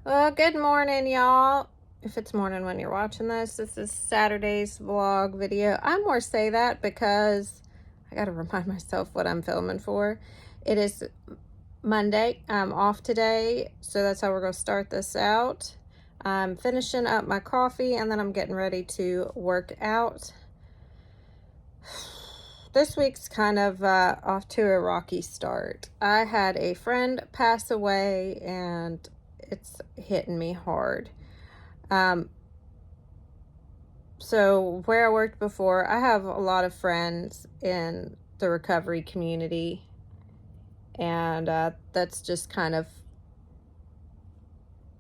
Well, good morning, y'all. If it's morning when you're watching this is Saturday's vlog video. I more say that because I got to remind myself what I'm filming for. It is Monday. I'm off today, so that's how we're going to start this out. I'm finishing up my coffee, and then I'm getting ready to work out. This week's kind of off to a rocky start. I had a friend pass away, and it's hitting me hard. So where I worked before, I have a lot of friends in the recovery community, and that's just kind of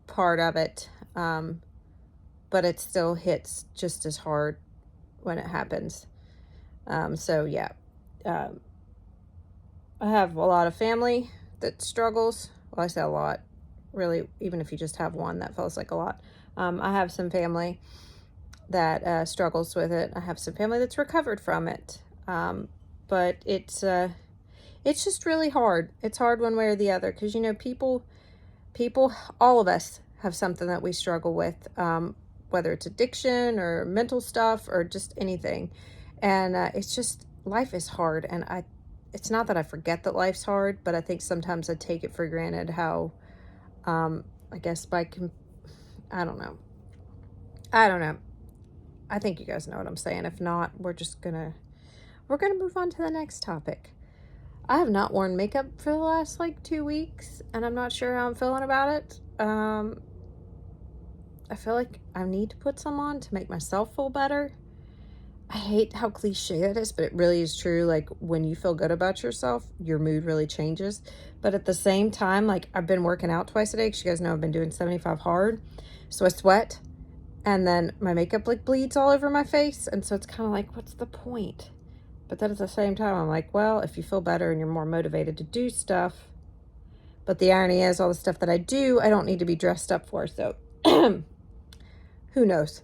part of it. But it still hits just as hard when it happens. So yeah, um, I have a lot of family that struggles. Well, I say a lot. Really, even if you just have one, that feels like a lot. I have some family that struggles with it. I have some family that's recovered from it. But it's just really hard. It's hard one way or the other because, people, all of us have something that we struggle with, whether it's addiction or mental stuff or just anything. And it's just, life is hard. And it's not that I forget that life's hard, but I think sometimes I take it for granted how, I guess I don't know. I think you guys know what I'm saying. If not, we're gonna move on to the next topic. I have not worn makeup for the last 2 weeks, and I'm not sure how I'm feeling about it. I feel like I need to put some on to make myself feel better. I hate how cliche that is, but it really is true. Like, when you feel good about yourself, your mood really changes. But at the same time, I've been working out twice a day, because you guys know I've been doing 75 hard. So I sweat, and then my makeup bleeds all over my face. And so it's kind of like, what's the point? But then at the same time, I'm like, well, if you feel better and you're more motivated to do stuff. But the irony is, all the stuff that I do, I don't need to be dressed up for. So who knows?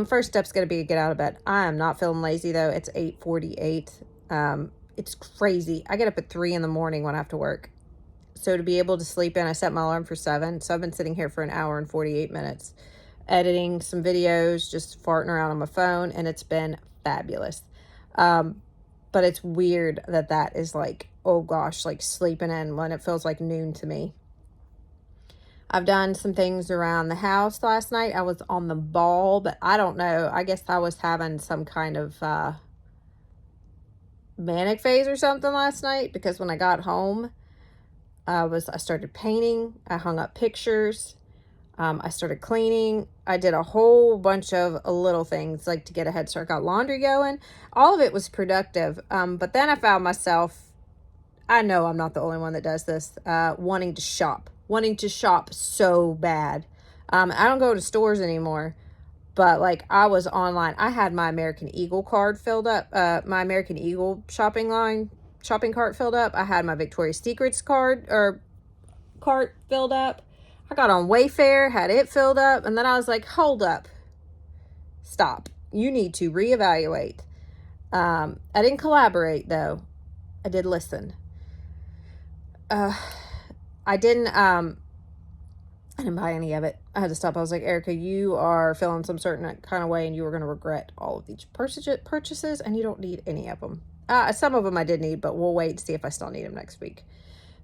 First step's going to be to get out of bed. I am not feeling lazy, though. It's 8:48. It's crazy. I get up at 3 in the morning when I have to work. So to be able to sleep in, I set my alarm for 7. So I've been sitting here for an hour and 48 minutes, editing some videos, just farting around on my phone, and it's been fabulous. But it's weird that is oh gosh, sleeping in when it feels like noon to me. I've done some things around the house last night. I was on the ball, but I don't know. I guess I was having some kind of manic phase or something last night, because when I got home, I started painting. I hung up pictures. I started cleaning. I did a whole bunch of little things to get a head start. Got laundry going. All of it was productive. But then I found myself, I know I'm not the only one that does this, wanting to shop so bad. I don't go to stores anymore, but I was online. I had my American Eagle card filled up, my American Eagle shopping cart filled up. I had my Victoria's Secrets cart filled up. I got on Wayfair, had it filled up, and then I was like, hold up. Stop. You need to reevaluate. I didn't collaborate, though. I did listen. I didn't buy any of it. I had to stop. I was like, Erica, you are feeling some certain kind of way, and you are going to regret all of these purchases, and you don't need any of them. Some of them I did need, but we'll wait to see if I still need them next week.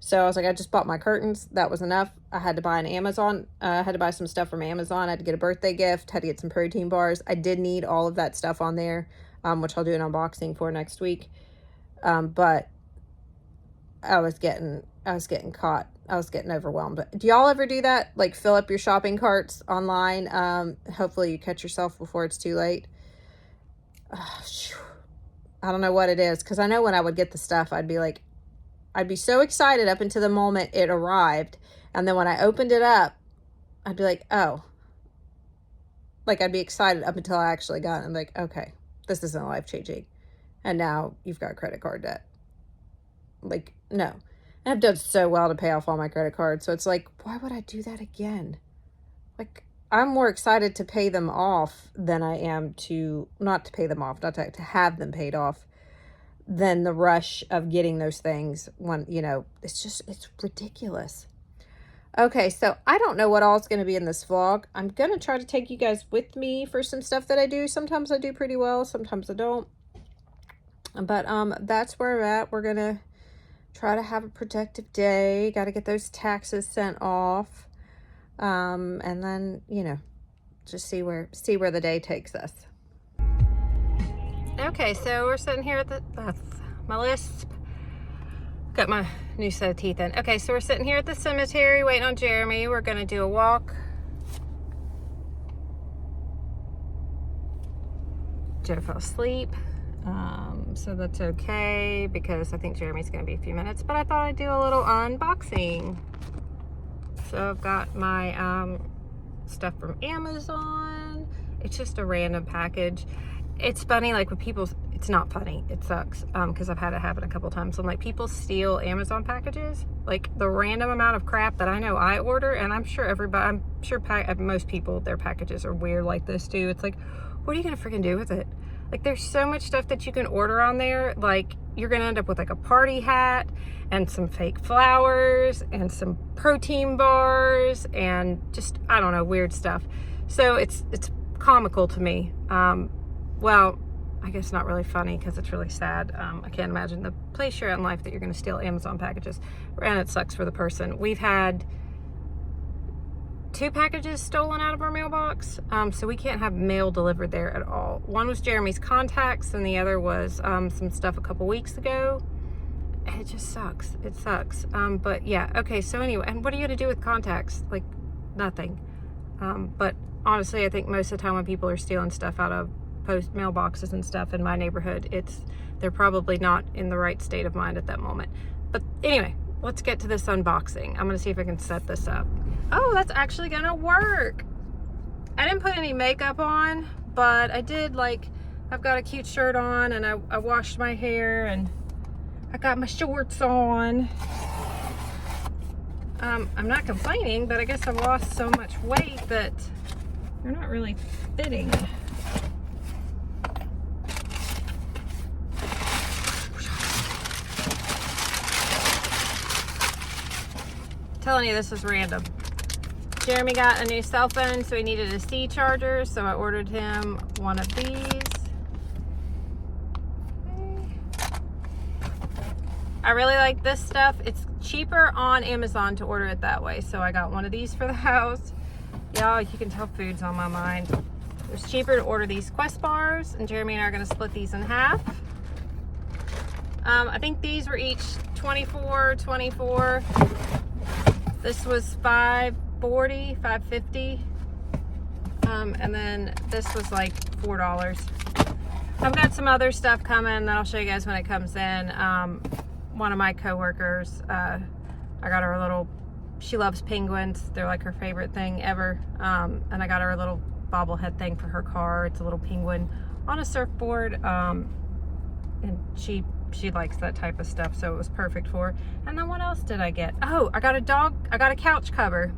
So I was like, I just bought my curtains. That was enough. I had to buy I had to buy some stuff from Amazon. I had to get a birthday gift. Had to get some protein bars. I did need all of that stuff on there, which I'll do an unboxing for next week. But I was getting caught. I was getting overwhelmed. Do y'all ever do that? Fill up your shopping carts online? Hopefully you catch yourself before it's too late. I don't know what it is, because I know when I would get the stuff, I'd be so excited up until the moment it arrived. And then when I opened it up, I'd be like, oh. I'd be excited up until I actually got it. I'm like, okay, this isn't life-changing. And now you've got credit card debt. No. And I've done so well to pay off all my credit cards. So it's why would I do that again? I'm more excited to pay them off than I am not to pay them off, not to have them paid off, than the rush of getting those things when, it's ridiculous. Okay, so I don't know what all is going to be in this vlog. I'm going to try to take you guys with me for some stuff that I do. Sometimes I do pretty well, sometimes I don't. But that's where we're at. We're going to try to have a productive day. Got to get those taxes sent off. And then, you know, just see where the day takes us. Okay, so we're sitting here at the, that's my lisp. Got my new set of teeth in. Okay, so we're sitting here at the cemetery waiting on Jeremy. We're gonna do a walk. Joe fell asleep. So that's okay because I think Jeremy's gonna be a few minutes, but I thought I'd do a little unboxing. So I've got my stuff from Amazon. It's just a random package. It's funny, like, with people, it's not funny, it sucks, because I've had it happen a couple times. I'm like, people steal Amazon packages, like the random amount of crap that I know I order, and I'm sure most people, their packages are weird like this too. It's like, what are you gonna freaking do with it? Like, there's so much stuff that you can order on there. Like, you're gonna end up with like a party hat and some fake flowers and some protein bars and just, I don't know, weird stuff. So it's comical to me. Well, I guess not really funny because it's really sad. I can't imagine the place you're at in life that you're going to steal Amazon packages, and it sucks for the person. We've had 2 packages stolen out of our mailbox, so we can't have mail delivered there at all. One was Jeremy's contacts, and the other was some stuff a couple weeks ago. It just sucks. It sucks. But yeah, okay, so anyway, and what are you going to do with contacts? Like, nothing. But honestly, I think most of the time when people are stealing stuff out of post mailboxes and stuff in my neighborhood, they're probably not in the right state of mind at that moment. But anyway, let's get to this unboxing. I'm gonna see if I can set this up. Oh, that's actually gonna work. I didn't put any makeup on, but I did, like, I've got a cute shirt on, and I washed my hair, and I got my shorts on. I'm not complaining, but I guess I've lost so much weight that they're not really fitting. Telling you, this is random. Jeremy got a new cell phone, so he needed a C charger, so I ordered him one of these. I really like this stuff. It's cheaper on Amazon to order it that way, so I got one of these for the house. Y'all, you can tell food's on my mind. It's cheaper to order these Quest bars, and Jeremy and I are going to split these in half. I think these were each $24. This was $5.40, $5.50. And then this was like $4. I've got some other stuff coming that I'll show you guys when it comes in. One of my coworkers, I got her a little, she loves penguins. They're like her favorite thing ever. And I got her a little bobblehead thing for her car. It's a little penguin on a surfboard. And she likes that type of stuff, so it was perfect for her. And then what else did I get? Oh, I got a couch cover.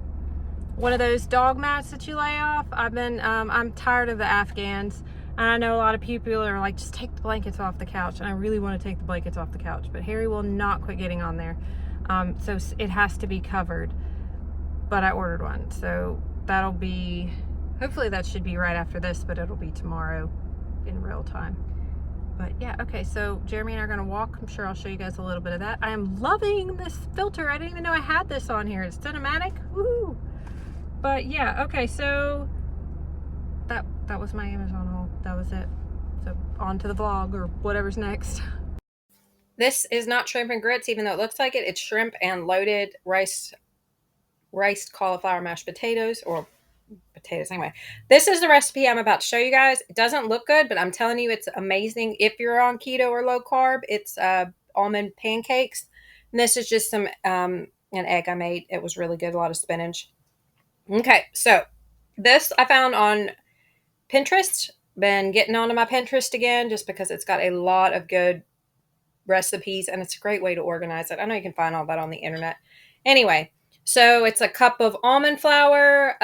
One of those dog mats that you lay off. I'm tired of the Afghans. And I know a lot of people are like, just take the blankets off the couch. And I really want to take the blankets off the couch, but Harry will not quit getting on there. So it has to be covered. But I ordered one, so that'll be, hopefully that should be right after this, but it'll be tomorrow in real time. But yeah, okay, so Jeremy and I are gonna walk. I'm sure I'll show you guys a little bit of that. I am loving this filter. I didn't even know I had this on here. It's cinematic. Woo! But yeah, okay, so that was my Amazon haul. That was it. So on to the vlog or whatever's next. This is not shrimp and grits, even though it looks like it. It's shrimp and loaded riced cauliflower mashed potatoes, or potatoes anyway. This is the recipe I'm about to show you guys. It doesn't look good, but I'm telling you, it's amazing. If you're on keto or low carb, it's almond pancakes. And this is just some an egg I made. It was really good. A lot of spinach. Okay, so this I found on Pinterest. Been getting onto my Pinterest again just because it's got a lot of good recipes, and it's a great way to organize it. I know you can find all that on the internet. Anyway, so it's a cup of almond flour.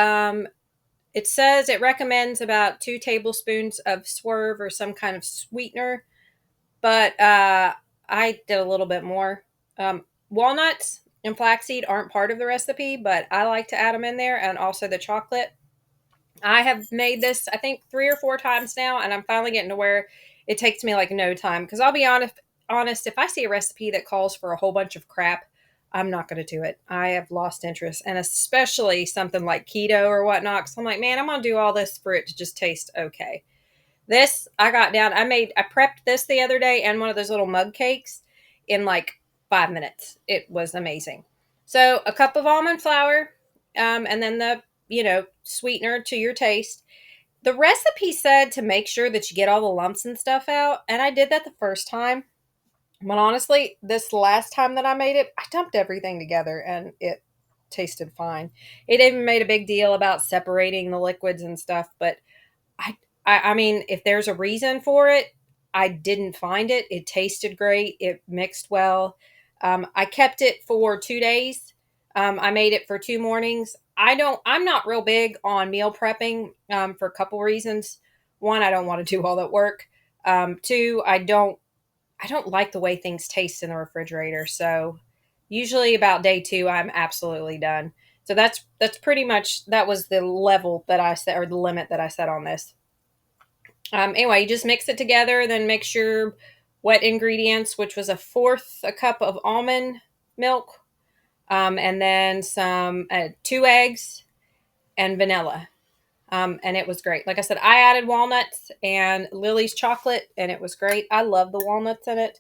It says it recommends about 2 tablespoons of swerve or some kind of sweetener, but I did a little bit more. Walnuts, and flaxseed aren't part of the recipe, but I like to add them in there, and also the chocolate. I have made this, I think, 3 or 4 times now, and I'm finally getting to where it takes me like no time. Because I'll be honest, if I see a recipe that calls for a whole bunch of crap, I'm not going to do it. I have lost interest, and especially something like keto or whatnot. Because I'm like, man, I'm going to do all this for it to just taste okay. This I got down. I prepped this the other day and one of those little mug cakes in like 5 minutes. It was amazing. So a cup of almond flour, and then the sweetener to your taste. The recipe said to make sure that you get all the lumps and stuff out, and I did that the first time. But honestly, this last time that I made it, I dumped everything together and it tasted fine. It even made a big deal about separating the liquids and stuff, but I, I mean, if there's a reason for it, I didn't find it. It tasted great. It mixed well. I kept it for 2 days. I made it for 2 mornings. I'm not real big on meal prepping for a couple reasons. One, I don't want to do all that work. Two, I don't like the way things taste in the refrigerator. So usually about day two, I'm absolutely done. So that's pretty much that was the level that I set or the limit that I set on this. Anyway, you just mix it together, then mix your wet ingredients, which was a fourth a cup of almond milk, and then some 2 eggs and vanilla. And it was great. Like I said, I added walnuts and Lily's chocolate, and it was great. I love the walnuts in it.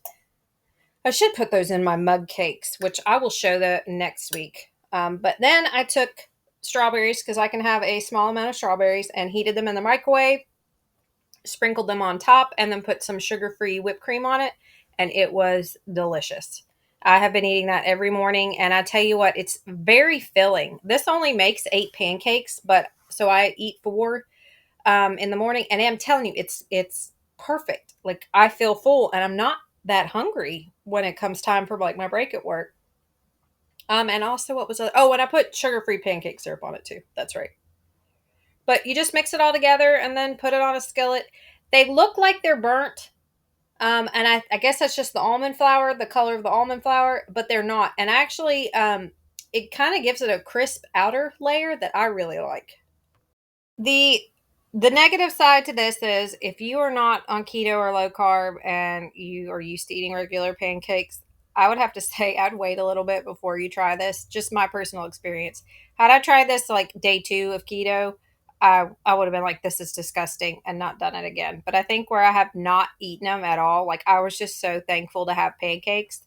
I should put those in my mug cakes, which I will show that next week. But then I took strawberries because I can have a small amount of strawberries and heated them in the microwave, sprinkled them on top, and then put some sugar free whipped cream on it. And it was delicious. I have been eating that every morning. And I tell you what, it's very filling. This only makes 8 pancakes, but so I eat 4 in the morning. And I'm telling you, it's perfect. Like I feel full and I'm not that hungry when it comes time for like my break at work. And also what was it? Oh, and I put sugar free pancake syrup on it too. That's right. But you just mix it all together and then put it on a skillet. They look like they're burnt. And I guess that's just the almond flour, the color of the almond flour, but they're not. And actually, it kind of gives it a crisp outer layer that I really like. The the negative side to this is if you are not on keto or low carb and you are used to eating regular pancakes, I would have to say I'd wait a little bit before you try this. Just my personal experience. Had I tried this like day 2 of keto, I would have been like, this is disgusting and not done it again. But I think where I have not eaten them at all, like I was just so thankful to have pancakes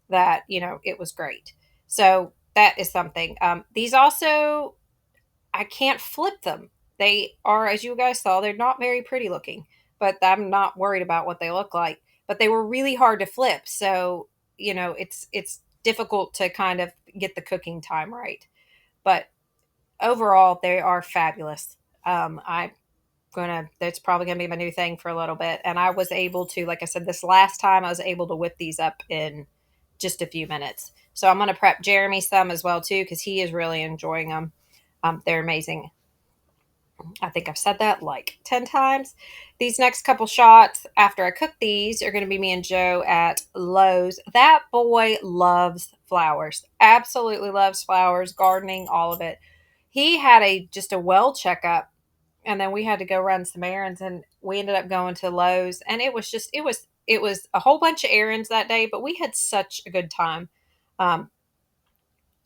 that, it was great. So that is something. These also I can't flip them. They are, as you guys saw, they're not very pretty looking, but I'm not worried about what they look like. But they were really hard to flip, so it's difficult to kind of get the cooking time right. But overall, they are fabulous. I'm gonna That's probably gonna be my new thing for a little bit. And I was able to, like I said, this last time I was able to whip these up in just a few minutes. So I'm gonna prep Jeremy some as well too because he is really enjoying them. They're amazing. I think I've said that like 10 times. These next couple shots after I cook these are going to be me and Joe at Lowe's. That boy loves flowers. Absolutely loves flowers, gardening, all of it. He had just a well checkup and then we had to go run some errands and we ended up going to Lowe's and it was a whole bunch of errands that day, but we had such a good time. Um,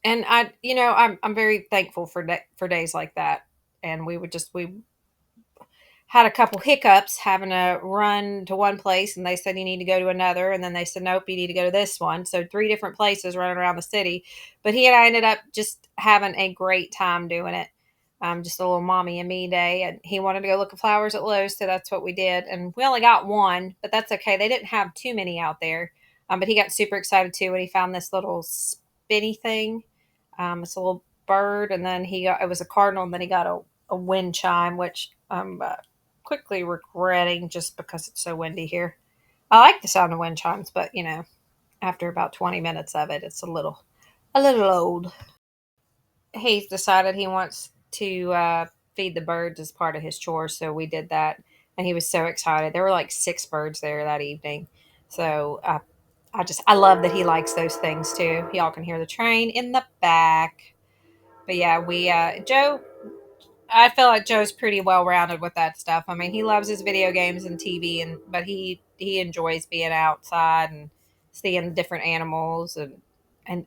and I'm very thankful for days like that. And we had a couple hiccups having to run to one place and they said you need to go to another and then they said nope, you need to go to this one, so 3 different places running around the city. But he and I ended up just having a great time doing it. Just a little mommy and me day, and he wanted to go look at flowers at Lowe's, so that's what we did. And we only got one, but that's okay, they didn't have too many out there. But he got super excited too when he found this little spinny thing. It's a little bird, and then it was a cardinal, and then he got a wind chime, which quickly regretting just because it's so windy here. I like the sound of wind chimes, but after about 20 minutes of it, it's a little old. He's decided he wants to feed the birds as part of his chores, so we did that, and he was so excited. There were like 6 birds there that evening, so I love that he likes those things too. Y'all can hear the train in the back. But yeah, Joe, I feel like Joe's pretty well rounded with that stuff. I mean, he loves his video games and TV, but he enjoys being outside and seeing different animals and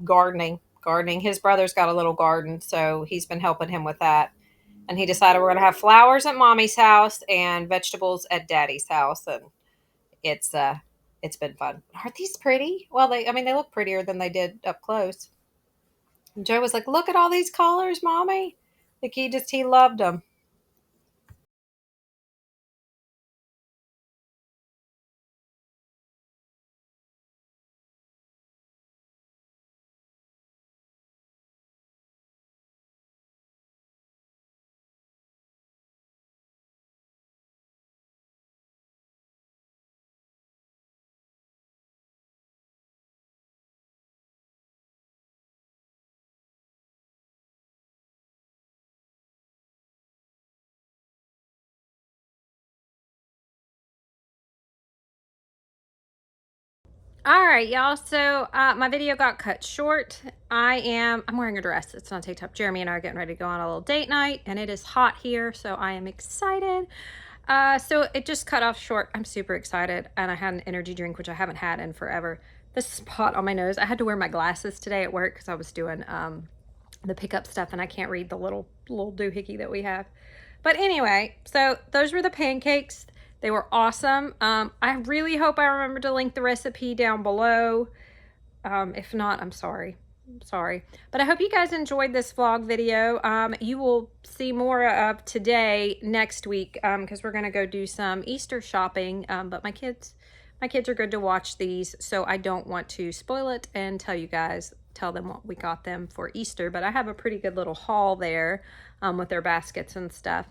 gardening. Gardening. His brother's got a little garden, so he's been helping him with that. And he decided we're gonna have flowers at mommy's house and vegetables at daddy's house, and it's uh it's been fun. Aren't these pretty? Well, they look prettier than they did up close. And Joe was like, "Look at all these colors, mommy." Like he loved them. All right, y'all. So my video got cut short. I'm wearing a dress. It's on TikTok. Jeremy and I are getting ready to go on a little date night, and it is hot here, so I am excited. So it just cut off short. I'm super excited, and I had an energy drink, which I haven't had in forever. This spot on my nose. I had to wear my glasses today at work because I was doing the pickup stuff, and I can't read the little doohickey that we have. But anyway, so those were the pancakes. They were awesome. I really hope I remember to link the recipe down below. If not, I'm sorry. I'm sorry. But I hope you guys enjoyed this vlog video. You will see more of today next week because we're going to go do some Easter shopping. But my kids are good to watch these, so I don't want to spoil it and tell them what we got them for Easter. But I have a pretty good little haul there with their baskets and stuff.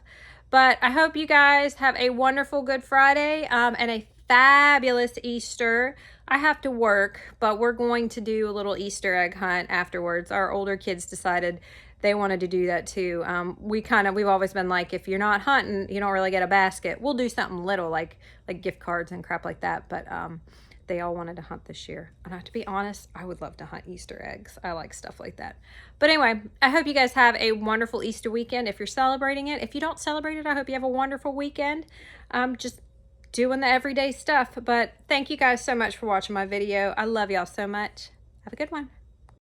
But I hope you guys have a wonderful Good Friday and a fabulous Easter. I have to work, but we're going to do a little Easter egg hunt afterwards. Our older kids decided they wanted to do that too. We've always been like, if you're not hunting, you don't really get a basket. We'll do something little like gift cards and crap like that. But they all wanted to hunt this year. And I have to be honest, I would love to hunt Easter eggs. I like stuff like that. But anyway, I hope you guys have a wonderful Easter weekend if you're celebrating it. If you don't celebrate it, I hope you have a wonderful weekend. Just doing the everyday stuff. But thank you guys so much for watching my video. I love y'all so much. Have a good one.